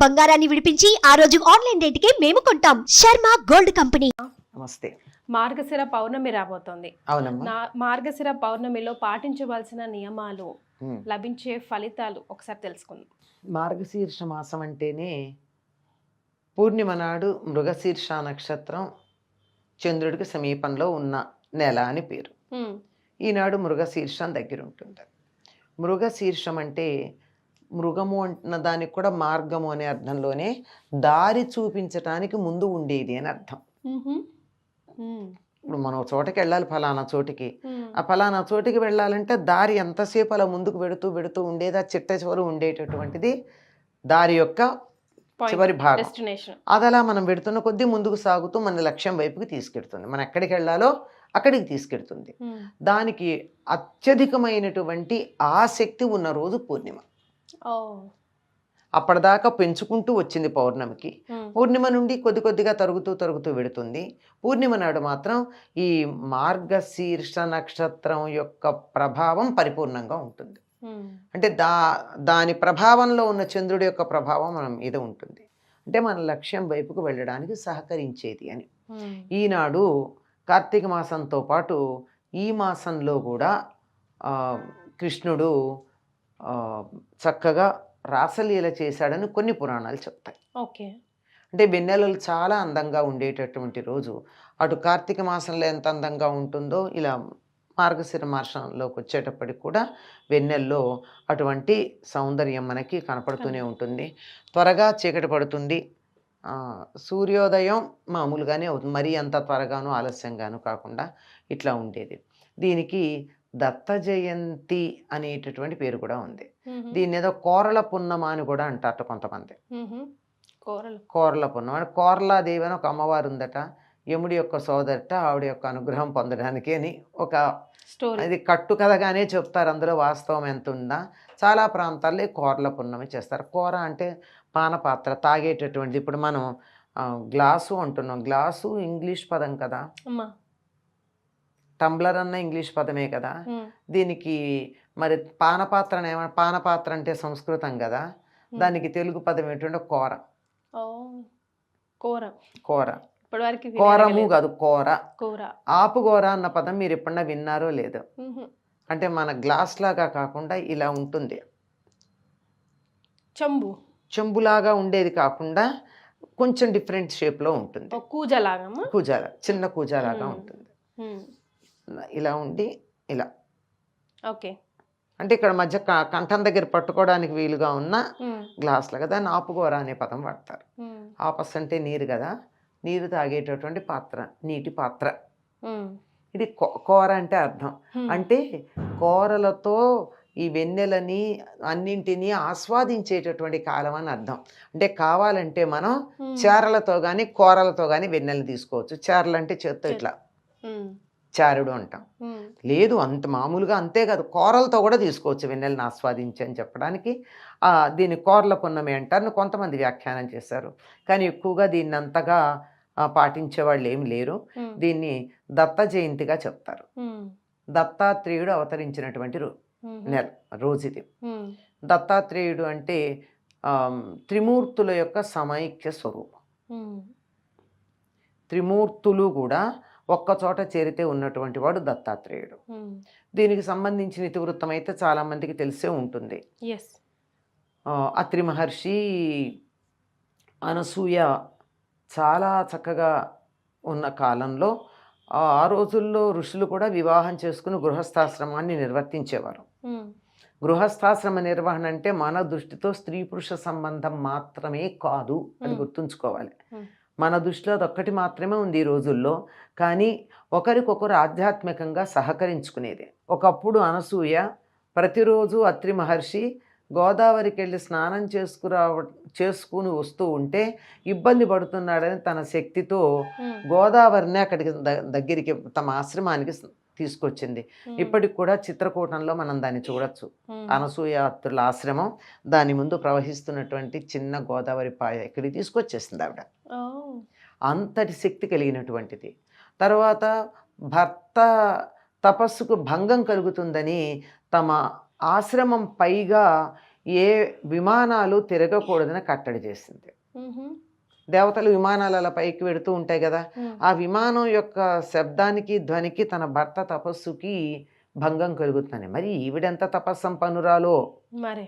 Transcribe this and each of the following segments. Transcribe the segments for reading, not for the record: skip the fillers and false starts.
బంగారాన్ని విడిపించి ఆ రోజు ఆన్లైన్ రేటుకే మేము కొంటాం. Sharma gold company. నమస్తే. మార్గశిర పౌర్ణమి రాబోతోంది. అవునమ్మా. మార్గశిర పౌర్ణమిలో పాటించవలసిన నియమాలు, లభించే ఫలితాలు ఒకసారి తెలుసుకుందాం. మార్గశీర్ష మాసం అంటేనే పూర్ణిమ నాడు మృగశీర్ష నక్షత్రం చంద్రుడికి సమీపంలో ఉన్న నెల అని పేరు. ఈనాడు మృగశీర్షం దగ్గర ఉంటుంది. మృగశీర్షం అంటే మృగము అన్న దానికి కూడా మార్గము అనే అర్థంలోనే దారి చూపించటానికి ముందు ఉండేది అని అర్థం. ఇప్పుడు మనం చోటకి వెళ్ళాలి, ఫలానా చోటికి. ఆ ఫలానా చోటికి వెళ్ళాలంటే దారి ఎంతసేపు అలా ముందుకు పెడుతూ పెడుతూ ఉండేది. ఆ చిట్ట చివరి ఉండేటటువంటిది దారి యొక్క చివరి భాగం. అది అలా మనం పెడుతున్న కొద్దీ ముందుకు సాగుతూ మన లక్ష్యం వైపుకి తీసుకెడుతుంది. మనం ఎక్కడికి వెళ్ళాలో అక్కడికి తీసుకెడుతుంది. దానికి అత్యధికమైనటువంటి ఆసక్తి ఉన్న రోజు పూర్ణిమ. అప్పటిదాకా పెంచుకుంటూ వచ్చింది పౌర్ణమికి. పూర్ణిమ నుండి కొద్ది కొద్దిగా తరుగుతూ వెడుతుంది. పూర్ణిమ నాడు మాత్రం ఈ మార్గశీర్ష నక్షత్రం యొక్క ప్రభావం పరిపూర్ణంగా ఉంటుంది. అంటే దాని ప్రభావంలో ఉన్న చంద్రుడి యొక్క ప్రభావం మన మీద ఉంటుంది. అంటే మన లక్ష్యం వైపుకు వెళ్ళడానికి సహకరించేది అని. ఈనాడు కార్తీక మాసంతో పాటు ఈ మాసంలో కూడా కృష్ణుడు చక్కగా రాసలీల చేశాడని కొన్ని పురాణాలు చెప్తాయి. ఓకే. అంటే వెన్నెలలు చాలా అందంగా ఉండేటటువంటి రోజు. అటు కార్తీక మాసంలో ఎంత అందంగా ఉంటుందో ఇలా మార్గశిర మాసంలోకి వచ్చేటప్పటికి కూడా వెన్నెల్లో అటువంటి సౌందర్యం మనకి కనపడుతూనే ఉంటుంది. త్వరగా చీకటి పడుతుంది. సూర్యోదయం మామూలుగానే అవుతుంది, మరీ అంత త్వరగాను ఆలస్యంగాను కాకుండా ఇట్లా ఉండేది. దీనికి దత్త జయంతి అనేటటువంటి పేరు కూడా ఉంది. దీన్ని ఏదో కోరల పున్నమ అని కూడా అంటారట కొంతమంది. కోరల పున్నమ అంటే కోరలాదేవి అని ఒక అమ్మవారు ఉందట, యముడి యొక్క సోదరట, ఆవిడ యొక్క అనుగ్రహం పొందడానికి అని ఒక అది కట్టు కథగానే చెప్తారు. అందులో వాస్తవం ఎంత ఉందా. చాలా ప్రాంతాల్లో కోరల పున్నమి చేస్తారు. కూర అంటే పానపాత్ర, తాగేటటువంటిది. ఇప్పుడు మనం గ్లాసు అంటున్నాం, గ్లాసు ఇంగ్లీష్ పదం కదా, టంబ్లర్ అన్న ఇంగ్లీష్ పదమే కదా. దీనికి మరి పానపాత్ర పానపాత్ర అంటే సంస్కృతం కదా, దానికి తెలుగు పదం ఏంటంటే కూర. కూర కోరము కాదు, కూర. ఆపుగోర అన్న పదం మీరు ఎప్పుడన్నా విన్నారో లేదో. అంటే మన గ్లాస్ లాగా కాకుండా ఇలా ఉంటుంది, చెంబులాగా ఉండేది కాకుండా కొంచెం డిఫరెంట్ షేప్లో ఉంటుంది. కూజాలా, చిన్న కూజాలాగా ఉంటుంది. ఇలా ఉండి ఇలా. ఓకే. అంటే ఇక్కడ మధ్య కంఠం దగ్గర పట్టుకోవడానికి వీలుగా ఉన్న గ్లాస్ లాగా. దాన్ని ఆపుగోర అనే పదం వాడతారు. ఆపస్ అంటే నీరు కదా, నీరు తాగేటటువంటి పాత్ర, నీటి పాత్ర. ఇది కూర అంటే అర్థం. అంటే కూరలతో ఈ వెన్నెలని అన్నింటినీ ఆస్వాదించేటటువంటి కాలం అని అర్థం. అంటే కావాలంటే మనం చారలతో కానీ కూరలతో కానీ వెన్నెలను తీసుకోవచ్చు. చారలు అంటే చేత్తో ఇట్లా చారుడు అంటాం. లేదు అంత మామూలుగా అంతే కాదు, కూరలతో కూడా తీసుకోవచ్చు వెన్నెలను ఆస్వాదించి అని చెప్పడానికి దీన్ని కోరల పున్నమి అంటారు. కొంతమంది వ్యాఖ్యానం చేశారు, కానీ ఎక్కువగా దీన్ని అంతగా పాటించే వాళ్ళు ఏమి లేరు. దీన్ని దత్త జయంతిగా చెప్తారు. దత్తాత్రేయుడు అవతరించినటువంటి రోజు ఇది. దత్తాత్రేయుడు అంటే త్రిమూర్తుల యొక్క సమైక్య స్వరూపం. త్రిమూర్తులు కూడా ఒక్కచోట చేరితే ఉన్నటువంటి వాడు దత్తాత్రేయుడు. దీనికి సంబంధించిన ఇతివృత్తం అయితే చాలా మందికి తెలిసే ఉంటుంది. అత్రి మహర్షి అనసూయ చాలా చక్కగా ఉన్న కాలంలో ఆ రోజుల్లో ఋషులు కూడా వివాహం చేసుకుని గృహస్థాశ్రమాన్ని నిర్వర్తించేవారు. గృహస్థాశ్రమ నిర్వహణ అంటే మన దృష్టితో స్త్రీ పురుష సంబంధం మాత్రమే కాదు, అది గుర్తుంచుకోవాలి. మన దృష్టిలో అదొక్కటి మాత్రమే ఉంది ఈ రోజుల్లో. కానీ ఒకరికొకరు ఆధ్యాత్మికంగా సహకరించుకునేది. ఒకప్పుడు అనసూయ ప్రతిరోజు అత్రి మహర్షి గోదావరికి వెళ్ళి స్నానం చేసుకుని వస్తూ ఉంటే ఇబ్బంది పడుతున్నాడని తన శక్తితో గోదావరిని అక్కడికి దగ్గరికి తమ ఆశ్రమానికి తీసుకొచ్చింది. ఇప్పటికి కూడా చిత్రకూటంలో మనం దాన్ని చూడొచ్చు. అనసూయ అత్రుల ఆశ్రమం, దాని ముందు ప్రవహిస్తున్నటువంటి చిన్న గోదావరి పాయ ఇక్కడికి తీసుకొచ్చేసింది ఆవిడ. అంతటి శక్తి కలిగినటువంటిది. తర్వాత భర్త తపస్సుకు భంగం కలుగుతుందని తమ ఆశ్రమం పైగా ఏ విమానాలు తిరగకూడదని కట్టడి చేసింది. దేవతలు విమానాలు అలా పైకి పెడుతూ ఉంటాయి కదా, ఆ విమానం యొక్క శబ్దానికి ధ్వనికి తన భర్త తపస్సుకి భంగం కలుగుతుంది. మరి ఈవిడెంత తపస్సంపన్నురాలో, మరి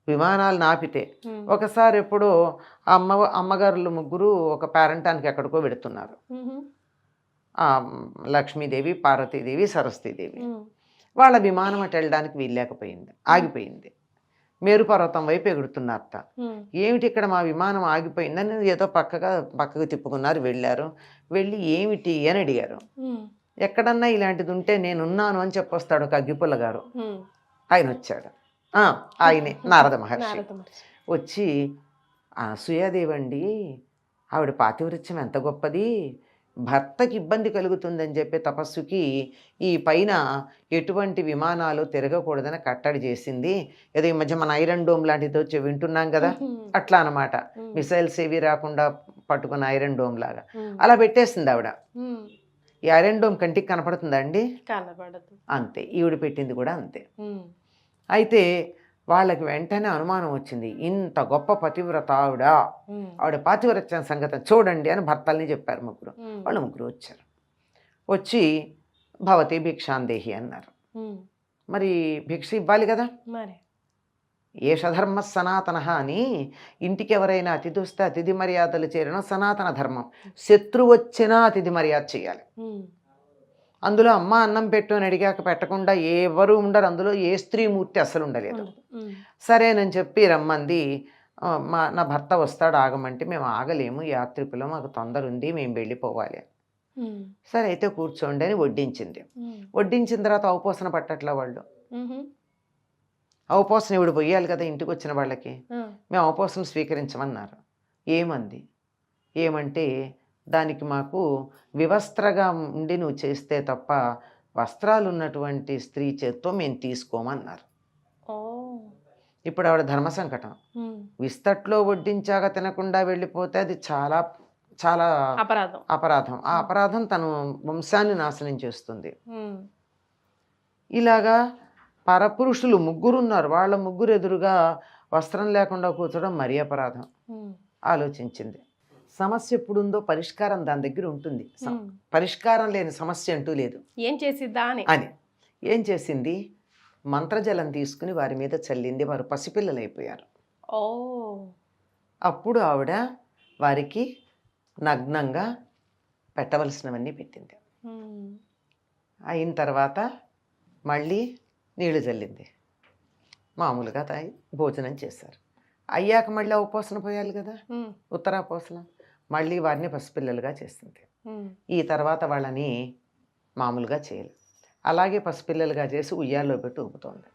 విమానాలు నాపితే. ఒకసారి ఎప్పుడో అమ్మగారులు ముగ్గురు ఒక పేరంటానికి ఎక్కడికో పెడుతున్నారు. లక్ష్మీదేవి, పార్వతీదేవి, సరస్వతీదేవి. వాళ్ళ విమానం అటు వెళ్ళడానికి వీల్లేకపోయింది, ఆగిపోయింది. మేరు పర్వతం వైపు ఎగురుతున్నారట. ఏమిటి ఇక్కడ మా విమానం ఆగిపోయిందని ఏదో పక్కకు తిప్పుకున్నారు, వెళ్ళారు. వెళ్ళి ఏమిటి అని అడిగారు. ఎక్కడన్నా ఇలాంటిది ఉంటే నేనున్నాను అని చెప్పొస్తాడు ఒక అగ్గిపుల్ల గారు. ఆయన వచ్చాడు. ఆయనే నారద మహర్షి వచ్చి, అనసూయాదేవి అండి, ఆవిడ పాతివృత్యం ఎంత గొప్పది, భర్తకి ఇబ్బంది కలుగుతుందని చెప్పి తపస్సుకి ఈ పైన ఎటువంటి విమానాలు తిరగకూడదని కట్టడి చేసింది. ఏదో ఈ మధ్య మన ఐరన్ డోమ్ లాంటిది వచ్చి వింటున్నాం కదా, అట్లా అనమాట. మిసైల్స్ ఏవి రాకుండా పట్టుకున్న ఐరన్ డోమ్ లాగా అలా పెట్టేసింది ఆవిడ. ఈ ఐరన్ డోమ్ కంటికి కనపడుతుందా అండి? కనపడదు. అంతే, ఈవిడ పెట్టింది కూడా అంతే. అయితే వాళ్ళకి వెంటనే అనుమానం వచ్చింది, ఇంత గొప్ప పతివ్రత ఆవిడ పాతివ్రత్యం సంగతి చూడండి అని భర్తల్ని చెప్పారు ముగ్గురు. వాళ్ళు ముగ్గురు వచ్చారు. వచ్చి భవతి భిక్షాందేహి అన్నారు. మరి భిక్ష ఇవ్వాలి కదా, ఏషధర్మ సనాతన అని. ఇంటికి ఎవరైనా అతిథి వస్తే అతిథి మర్యాదలు చేరడం సనాతన ధర్మం. శత్రువు వచ్చినా అతిథి మర్యాద చేయాలి. అందులో అమ్మ అన్నం పెట్టు అని అడిగాక పెట్టకుండా ఎవరు ఉండరు. అందులో ఏ స్త్రీమూర్తి అసలు ఉండలేదు. సరేనని చెప్పి రమ్మంది. నా భర్త వస్తాడు ఆగమంటే మేము ఆగలేము, యాత్రికులు, మాకు తొందర ఉంది, మేము వెళ్ళిపోవాలి. సరే అయితే కూర్చోండి అని వడ్డించింది. వడ్డించిన తర్వాత అవపోసన పట్టట్ల వాళ్ళు. అవపోసన ఇవిడు పోయాలి కదా ఇంటికి వచ్చిన వాళ్ళకి. మేము అవపోసన స్వీకరించమన్నారు. ఏమంటే దానికి మాకు వివస్త్రగా ఉండి నువ్వు చేస్తే తప్ప వస్త్రాలు ఉన్నటువంటి స్త్రీ చేత్తో మేము తీసుకోమన్నారు. ఇప్పుడు ఆవిడ ధర్మ సంకటం. విస్తట్లో వడ్డించాక తినకుండా వెళ్ళిపోతే అది చాలా చాలా అపరాధం. ఆ అపరాధం తన వంశాన్ని నాశనం చేస్తుంది. ఇలాగా పరపురుషులు ముగ్గురున్నారు, వాళ్ళ ముగ్గురు ఎదురుగా వస్త్రం లేకుండా కూర్చోవడం మరీ అపరాధం. ఆలోచించింది. సమస్య ఎప్పుడుందో పరిష్కారం దాని దగ్గర ఉంటుంది. పరిష్కారం లేని సమస్య అంటూ లేదు. ఏం చేసిద్దా అని ఏం చేసింది, మంత్రజలం తీసుకుని వారి మీద చల్లింది. వారు పసిపిల్లలు అయిపోయారు. అప్పుడు ఆవిడ వారికి నగ్నంగా పెట్టవలసినవన్నీ పెట్టింది. అయిన తర్వాత మళ్ళీ నీళ్లు చల్లింది. మామూలుగా భోజనం చేశారు. అయ్యాక మళ్ళీ అవపోసన పోయాలి కదా, ఉత్తరాపోసన. మళ్ళీ వారిని పసిపిల్లలుగా చేస్తుంది. ఈ తర్వాత వాళ్ళని మామూలుగా చేయలేదు. అలాగే పసిపిల్లలుగా చేసి ఉయ్యాల్లో పెట్టి ఊపుతోంది.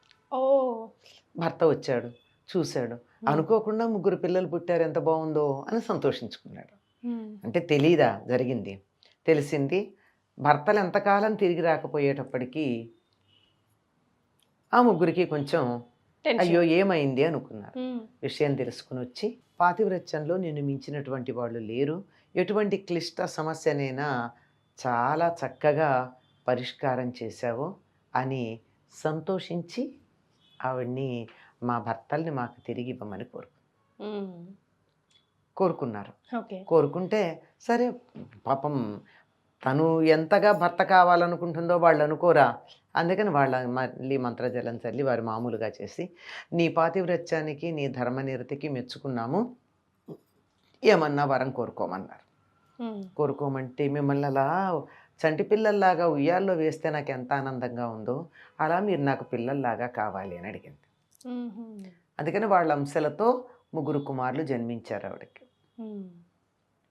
భర్త వచ్చాడు, చూశాడు. అనుకోకుండా ముగ్గురు పిల్లలు పుట్టారు, ఎంత బాగుందో అని సంతోషించుకున్నాడు. అంటే తెలీదా జరిగింది? తెలిసింది. భర్తలు ఎంతకాలం తిరిగి రాకపోయేటప్పటికీ ఆ ముగ్గురికి కొంచెం అయ్యో ఏమైంది అనుకున్నారు. విషయం తెలుసుకుని వచ్చి, పాతివ్రత్యంలో నేను మించినటువంటి వాళ్ళు లేరు, ఎటువంటి క్లిష్ట సమస్యనైనా చాలా చక్కగా పరిష్కారం చేశావు అని సంతోషించి ఆవిడ్ని, మా భర్తల్ని మాకు తిరిగి ఇవ్వమని కోరుకున్నారు. కోరుకుంటే సరే, పాపం తను ఎంతగా భర్త కావాలనుకుంటుందో వాళ్ళు అనుకోరా. అందుకని వాళ్ళ మళ్ళీ మంత్రజలం చల్లి వారు మామూలుగా చేసి, నీ పాతివ్రత్యానికి నీ ధర్మనిరతికి మెచ్చుకున్నాము, ఏమన్నా వరం కోరుకోమన్నారు. కోరుకోమంటే, మిమ్మల్ని అలా చంటి పిల్లల్లాగా ఉయ్యాల్లో వేస్తే నాకు ఎంత ఆనందంగా ఉందో అలా మీరు నాకు పిల్లల్లాగా కావాలి అని అడిగింది. అందుకని వాళ్ళ అంశలతో ముగ్గురు కుమారులు జన్మించారు ఆవిడకి.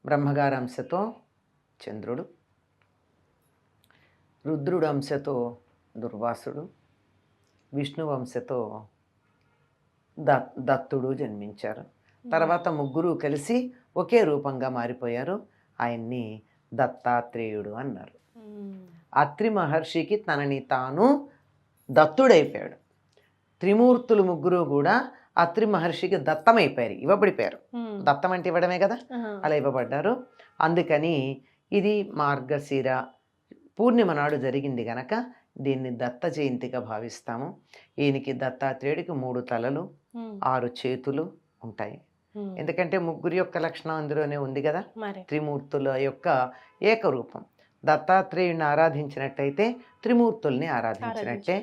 బ్రహ్మగారి అంశతో చంద్రుడు, రుద్రుడు అంశతో దుర్వాసుడు, విష్ణు వంశతో దత్తుడు జన్మించారు. తర్వాత ముగ్గురు కలిసి ఒకే రూపంగా మారిపోయారు. ఆయన్ని దత్తాత్రేయుడు అన్నారు. అత్రి మహర్షికి తనని తాను దత్తుడైపోయాడు. త్రిమూర్తులు ముగ్గురు కూడా అత్రి మహర్షికి దత్తమైపోయారు, ఇవ్వబడిపోయారు. దత్తం అంటే ఇవ్వడమే కదా, అలా ఇవ్వబడ్డారు. అందుకని ఇది మార్గశిర పూర్ణిమ నాడు జరిగింది గనక దీన్ని దత్త జయంతిగా భావిస్తాము. ఈయనకి దత్తాత్రేయుడికి 3 తలలు, 6 చేతులు ఉంటాయి. ఎందుకంటే ముగ్గురి యొక్క లక్షణం అందులోనే ఉంది కదా, మరి త్రిమూర్తుల యొక్క ఏకరూపం. దత్తాత్రేయుడిని ఆరాధించినట్టయితే త్రిమూర్తుల్ని ఆరాధించినట్టే.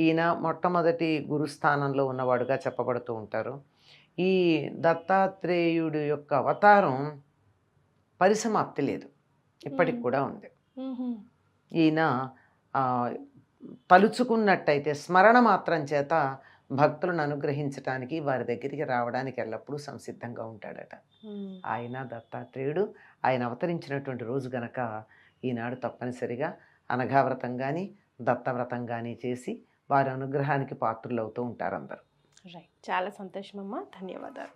ఈయన మొట్టమొదటి గురుస్థానంలో ఉన్నవాడుగా చెప్పబడుతూ ఉంటారు. ఈ దత్తాత్రేయుడు యొక్క అవతారం పరిసమాప్తి లేదు, ఇప్పటికి కూడా ఉంది. ఈయన తలుచుకున్నట్టయితే స్మరణ మాత్రం చేత భక్తులను అనుగ్రహించటానికి, వారి దగ్గరికి రావడానికి ఎల్లప్పుడూ సంసిద్ధంగా ఉంటాడట. ఆయన దత్తాత్రేయుడు ఆయన అవతరించినటువంటి రోజు గనక ఈనాడు తప్పనిసరిగా అనఘావ్రతం కానీ దత్తవ్రతం కానీ చేసి వారి అనుగ్రహానికి పాత్రులు అవుతూ ఉంటారు అందరూ. రైట్, చాలా సంతోషం అమ్మా, ధన్యవాదాలు.